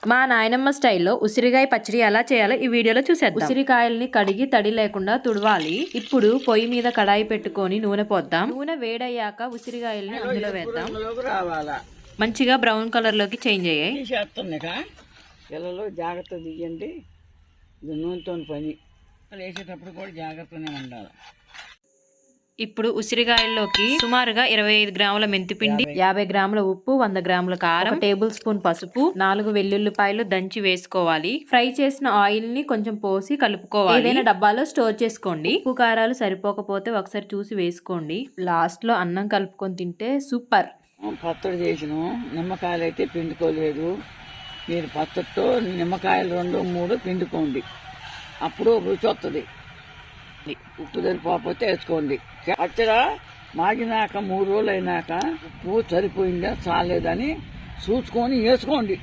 మా నాయనమ్మ స్టైల్లో ఉసిరికాయ పచ్చడి ఎలా చేయాలో ఈ వీడియోలో చూసేద్దాం. ఉసిరికాయల్ని కడిగి తడి లేకుండా తుడవాలి. ఇప్పుడు పొయ్యి మీద కడాయి పెట్టుకొని నూనె పోద్దాం. నూనె వేడయ్యాక ఉసిరికాయల్ని అందులో వేద్దాం. మంచిగా బ్రౌన్ కలర్ లోకి చేంజ్ అయ్యాయి. పిల్లలు జాగ్రత్త తీయండి, ఇది నూనెతో పని. వేసేటప్పుడు కూడా జాగ్రత్తగానే ఉండాలి. ఇప్పుడు ఉసిరికాయల్లోకి సుమారుగా 25 గ్రాముల మెంతిపిండి, 50 గ్రాముల ఉప్పు, 100 గ్రాముల కారం, 1 టేబుల్ స్పూన్ పసుపు, 4 వెల్లుల్లిపాయలు దంచి వేసుకోవాలి. ఫ్రై చేసిన ఆయిల్ ని కొంచెం పోసి కలుపుకోవాలి. ఏదైనా డబ్బాలో స్టోర్ చేసుకోండి. ఉప్పు కారాలు సరిపోకపోతే ఒకసారి చూసి వేసుకోండి. లాస్ట్ లో అన్నం కలుపుకొని తింటే సూపర్. పచ్చడి చేసినాం. నిమ్మకాయలు అయితే పిండుకోలేదు. మీరు పచ్చడితో నిమ్మకాయలు 2-3 పిండుకోండి, అప్పుడు రుచి వస్తుంది. ఉప్పు సరిపోతే వేసుకోండి. పచ్చడి మాగినాక 3 రోజులు అయినాక ఉప్పు సరిపోయిందా చాలేదని చూసుకొని వేసుకోండి.